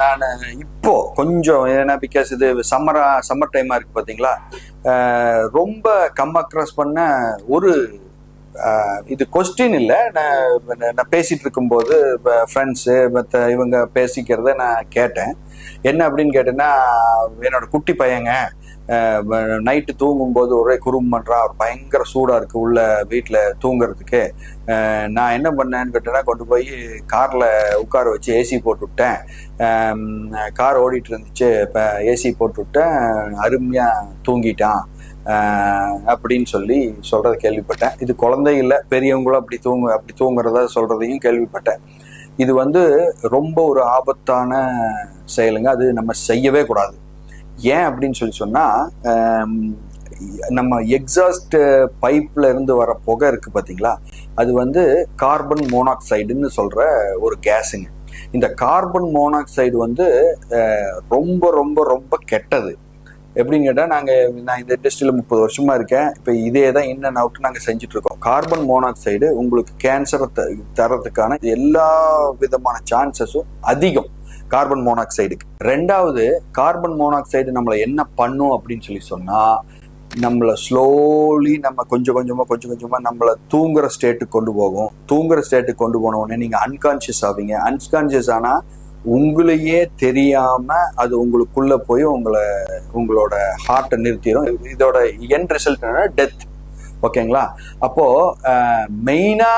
நான் இப்போ கொஞ்சம் ஏன்னா பிகாஸ் இது சம்மர் டைமா இருக்கு பார்த்தீங்களா, ரொம்ப கம் அக்ராஸ் பண்ண ஒரு இது கொஸ்டின் இல்லை. நான் பேசிட்டு இருக்கும்போது ஃப்ரெண்ட்ஸு மற்ற இவங்க பேசிக்கிறத நான் கேட்டேன். என்ன அப்படின்னு கேட்டேன்னா, என்னோட குட்டி பையங்க நைட்டு தூங்கும்போது ஒரே குறும்பு பண்ணுறான், அவர் பயங்கர சூடாக இருக்குது உள்ள வீட்டில் தூங்குறதுக்கு. நான் என்ன பண்ணேன்னு கேட்டேன்னா, கொண்டு போய் காரில் உட்கார வச்சு ஏசி போட்டு விட்டேன். கார் ஓடிட்டு இருந்துச்சு, இப்போ ஏசி போட்டு விட்டேன், அருமையாக தூங்கிட்டான் அப்படின்னு சொல்லி சொல்கிறத கேள்விப்பட்டேன். இது குழந்தை இல்லை, பெரியவங்களும் அப்படி தூங்குறத சொல்கிறதையும் கேள்விப்பட்டேன். இது ரொம்ப ஒரு ஆபத்தான செயலுங்க. அது நம்ம செய்யவே கூடாது. ஏன் அப்படின்னு சொன்னால், நம்ம எக்ஸாஸ்ட் பைப்பில் இருந்து வர புகை இருக்குது பார்த்தீங்களா, அது கார்பன் மோனாக்சைடுன்னு சொல்கிற ஒரு கேஸுங்க. இந்த கார்பன் மோனாக்சைடு ரொம்ப ரொம்ப ரொம்ப கெட்டது. எப்படின்னு கேட்டால், நான் இந்த இண்டஸ்ட்ரியில் 30 வருஷமாக இருக்கேன். இப்போ இதே தான் இன் அண்ட் அவுட் நாங்கள் செஞ்சுட்ருக்கோம். கார்பன் மோனாக்சைடு உங்களுக்கு கேன்சரை தரதுக்கான எல்லா விதமான சான்சஸும் அதிகம் கார்பன் மோனாக்சைடுக்கு. ரெண்டாவது, கார்பன் மோனாக்சைடு நம்மளை என்ன பண்ணும் அப்படின்னு சொன்னால், நம்மளை ஸ்லோலி நம்ம கொஞ்சம் கொஞ்சமாக நம்மளை தூங்குற ஸ்டேட்டுக்கு கொண்டு போகும். தூங்குற ஸ்டேட்டுக்கு கொண்டு போன உடனே நீங்கள் அன்கான்ஷியஸ் ஆவீங்க. அன்கான்ஷியஸ் ஆனால் உங்களையே தெரியாம அது உங்களுக்குள்ள போய் உங்களோட ஹார்ட்டை நிறுத்திடும். இதோட எண்ட் ரிசல்ட் என்னன்னா டெத். ஓகேங்களா? அப்போ மெயினா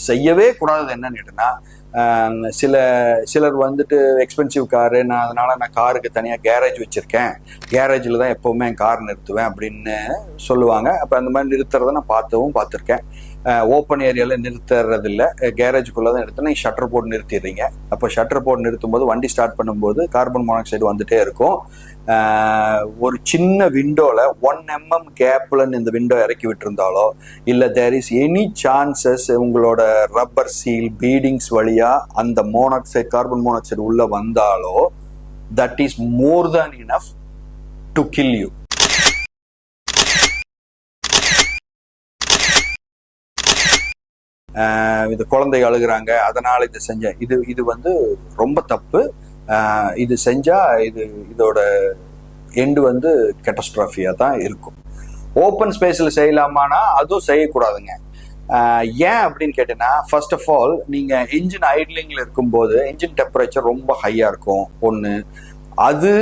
செய்யவே கூடாதது என்னன்னு கேட்டீங்கன்னா, சிலர் எக்ஸ்பென்சிவ் காரு, அதனால நான் காருக்கு தனியாக கேரேஜ் வச்சிருக்கேன், கேரேஜில் தான் எப்போவுமே என் கார் நிறுத்துவேன் அப்படின்னு சொல்லுவாங்க. அப்போ அந்த மாதிரி நிறுத்துறதை நான் பார்த்துருக்கேன். ஓப்பன் ஏரியாவில் நிறுத்துறது இல்லை, கேரேஜுக்குள்ளே தான் நிறுத்தினா ஷட்டர் போட்டு நிறுத்திடுறீங்க. அப்போ ஷட்டர் போட்டு நிறுத்தும் போது வண்டி ஸ்டார்ட் பண்ணும்போது கார்பன் மோனாக்சைடு வந்துட்டே இருக்கும். ஒரு சின்ன விண்டோவில் 1 mm கேப்பில் இந்த விண்டோ இறக்கி விட்டுருந்தாலோ, இல்லை தேர் இஸ் எனி சான்சஸ் உங்களோட ரப்பர் சீல் பீடிங்ஸ் வழியாக அந்த கார்பன் மோனாக்சைடு உள்ளே வந்தாலோ, that is more than enough to kill you. இது குழந்தை அழுகுறாங்க அதனால இது செஞ்சேன், இது ரொம்ப தப்பு. இது செஞ்சா இதோட எண்டு கேட்டஸ்ட்ராஃபியா தான் இருக்கும். ஓப்பன் ஸ்பேஸில் செய்யலாமானா அதுவும் செய்யக்கூடாதுங்க. ஏன் அப்படின்னு கேட்டீங்கன்னா, ஃபர்ஸ்ட் ஆஃப் ஆல் நீங்கள் இன்ஜின் ஐட்லிங்கில் இருக்கும்போது இன்ஜின் டெம்பரேச்சர் ரொம்ப ஹையாக இருக்கும் ஒன்று. அது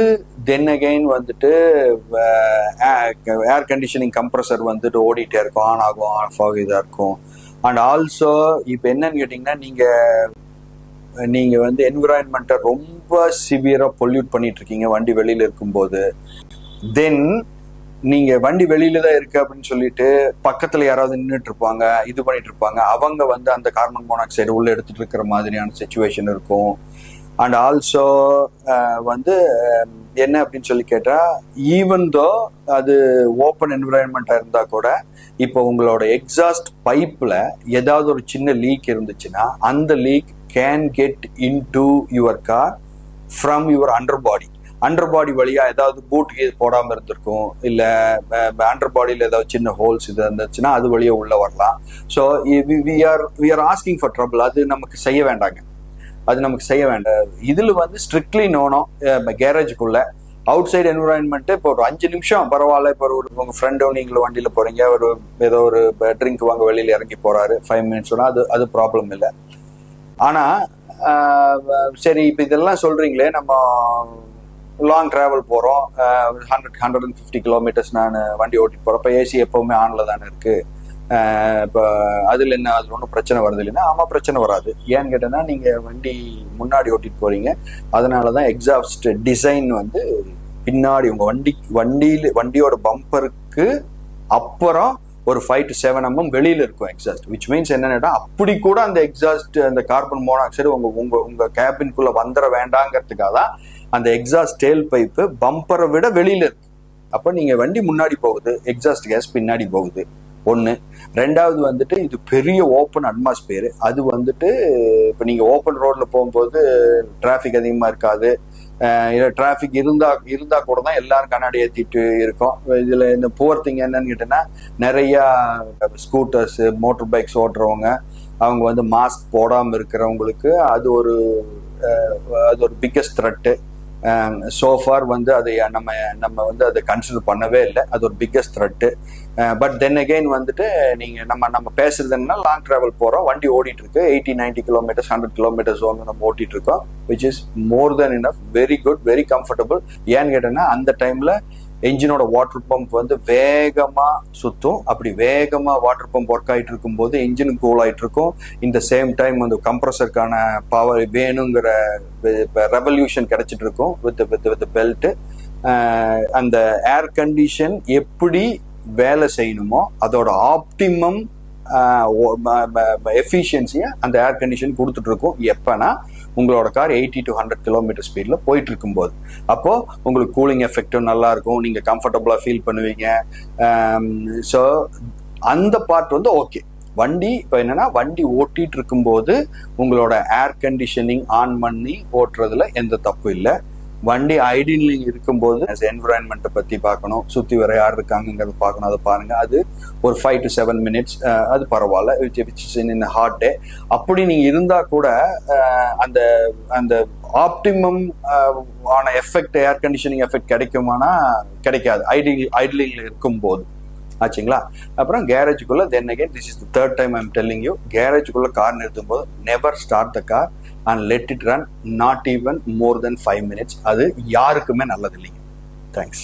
then again air conditioning compressor ஓடிட்டே இருக்கும், ஆன் ஆகும் ஆஃப் ஆகும், இதாக இருக்கும். அண்ட் ஆல்சோ இப்போ என்னன்னு கேட்டிங்கன்னா, நீங்கள் என்விரான்மெண்ட்டை ரொம்ப சிவியராக பொல்யூட் பண்ணிட்டு இருக்கீங்க வண்டி வெளியில் இருக்கும்போது. தென் நீங்கள் வண்டி வெளியில தான் இருக்கு அப்படின்னு சொல்லிட்டு பக்கத்தில் யாராவது நின்றுட்டு இருப்பாங்க, இது பண்ணிட்டு இருப்பாங்க, அவங்க அந்த கார்பன் மோனாக்சைடு உள்ள எடுத்துட்டு இருக்கிற மாதிரியான சிச்சுவேஷன் இருக்கும். அண்ட் ஆல்சோ என்ன அப்படின்னு சொல்லி கேட்டால், ஈவன் தோ அது ஓப்பன் என்விரான்மெண்ட்டாக இருந்தால் கூட, இப்போ உங்களோட எக்ஸாஸ்ட் பைப்பில் ஏதாவது ஒரு சின்ன லீக் இருந்துச்சுன்னா, அந்த leak can get into your car from your under body வழியாக. ஏதாவது பூட்டுக்கு போடாமல் இருந்திருக்கும், இல்லை அண்டர் பாடியில் ஏதாவது சின்ன ஹோல்ஸ் இது இருந்துச்சுன்னா அது வழியாக உள்ளே வரலாம். So we are asking for trouble. அது நமக்கு செய்ய வேண்டாங்க, அது நமக்கு செய்ய வேண்டாம். இதில் ஸ்ட்ரிக்ட்லி நோனோ கேரேஜுக்குள்ள அவுட் சைடு என்விரான்மெண்ட்டு. இப்போ ஒரு 5 நிமிஷம் பரவாயில்ல. இப்போ உங்கள் ஃப்ரெண்டோ நீங்களும் வண்டியில் போகிறீங்க, ஏதோ ஒரு ட்ரிங்க் வாங்க வெளியில் இறங்கி போகிறாரு, 5 minutes அது ப்ராப்ளம் இல்லை. ஆனால் சரி, இப்போ இதெல்லாம் சொல்கிறீங்களே, நம்ம லாங் ட்ராவல் போகிறோம், 100-150 kilometers நான் வண்டி ஓட்டிட்டு போகிறேன், இப்போ ஏசி எப்போவுமே ஆனில் தானே இருக்குது, இப்போ அதில் ஒன்றும் பிரச்சனை வருது இல்லைன்னா? ஆமாம், பிரச்சனை வராது. ஏன்னு கேட்டேன்னா, நீங்கள் வண்டி முன்னாடி ஓட்டிட்டு போகிறீங்க, அதனால தான் எக்ஸாஸ்ட் டிசைன் பின்னாடி உங்கள் வண்டியோட பம்பருக்கு அப்புறம் ஒரு 5 to 7 mm வெளியில் இருக்கும் எக்ஸாஸ்ட். விச் மீன்ஸ் என்னன்னா, அப்படி கூட அந்த எக்ஸாஸ்ட் அந்த கார்பன் மோனாக்சைடு உங்கள் கேபின்குள்ளே வந்துட வேண்டாங்கிறதுக்காக தான் அந்த எக்ஸாஸ்ட் டேல் பைப்பு பம்பரை விட வெளியில் இருக்கு. அப்போ நீங்கள் வண்டி முன்னாடி போகுது, எக்ஸாஸ்ட் கேஸ் பின்னாடி போகுது ஒன்று. ரெண்டாவது இது பெரிய ஓப்பன் அட்மாஸ்பியர். அது இப்போ நீங்கள் ஓப்பன் ரோடில் போகும்போது டிராஃபிக் அதிகமாக இருக்காது. டிராஃபிக் இருந்தா கூட தான் எல்லாரும் கண்ணாடி ஏற்றிட்டு இருக்கோம். இதில் இந்த புவர் திங் என்னன்னு கேட்டீங்கன்னா, நிறையா ஸ்கூட்டர்ஸு மோட்டர் பைக்ஸ் ஓட்டுறவங்க அவங்க மாஸ்க் போடாமல் இருக்கிறவங்களுக்கு அது ஒரு அது ஒரு பிக்கஸ்ட் த்ரெட்டு. சோஃபார் வந்து அதை நம்ம வந்து அதை கன்சிடர் பண்ணவே இல்லை. அது ஒரு biggest thread. But then again வந்துட்டு நீங்கள் நம்ம பேசுறதுன்னா லாங் ட்ராவல் போகிறோம், வண்டி ஓடிட்டு இருக்கு 80-90 கிலோமீட்டர்ஸ் 100 கிலோமீட்டர்ஸ் நம்ம ஓட்டிட்டு இருக்கோம், which is more then enough, very good, very comfortable. ஏன்னு கேட்டேன்னா அந்த டைமில் என்ஜினோட வாட்டர் பம்ப் வந்து வேகமாக சுற்றும். அப்படி வேகமாக வாட்டர் பம்ப் ஒர்க் ஆகிட்டு இருக்கும்போது என்ஜினும் கூல் ஆகிட்டு இருக்கும். இந்த சேம் டைம் வந்து கம்ப்ரஸருக்கான பவர் வேணுங்கிற ரெவல்யூஷன் கிடைச்சிட்டு இருக்கும் வித் வித் வித் பெல்ட்டு. அந்த ஏர் கண்டிஷன் எப்படி வேலை செய்யணுமோ அதோட ஆப்டிமம் எஃபிஷியன்சியை அந்த ஏர் கண்டிஷன் கொடுத்துட்டு இருக்கும். எப்பனா உங்களோட கார் 80 to 100 கிலோமீட்டர் ஸ்பீடில் போயிட்டு இருக்கும்போது. அப்போது உங்களுக்கு கூலிங் எஃபெக்டும் நல்லா இருக்கும், நீங்கள் கம்ஃபர்டபுளாக ஃபீல் பண்ணுவீங்க. ஸோ அந்த பார்ட் வந்து ஓகே. வண்டி இப்போ என்னன்னா, வண்டி ஓட்டிட்டு இருக்கும்போது உங்களோட ஏர் கண்டிஷனிங் ஆன் பண்ணி ஓட்டுறதுல எந்த தப்பு இல்லை. வண்டி ஐடிலிங் இருக்கும்போது என்விரான்மெண்ட்டை பற்றி பார்க்கணும், சுற்றி வர யார் இருக்காங்கிறத பார்க்கணும், அதை பாருங்க. அது ஒரு 5 to 7 minutes, அது பரவாயில்ல, இன் ஹாட் டே. அப்படி நீங்கள் இருந்தால் கூட அந்த அந்த ஆப்டிமம் ஆன எஃபெக்ட், ஏர் கண்டிஷனிங் எஃபெக்ட் கிடைக்குமானா கிடைக்காது ஐடிலிங்ல இருக்கும்போது. ஆச்சுங்களா? அப்புறம் கேரேஜுக்குள்ள then again this is the third time I'm telling you, கேரேஜுக்குள்ள கார் நிறுத்தும் போது never start the car and let it run not even more than 5 minutes. அது யாருக்குமே நல்லது இல்லைங்க. தேங்க்ஸ்.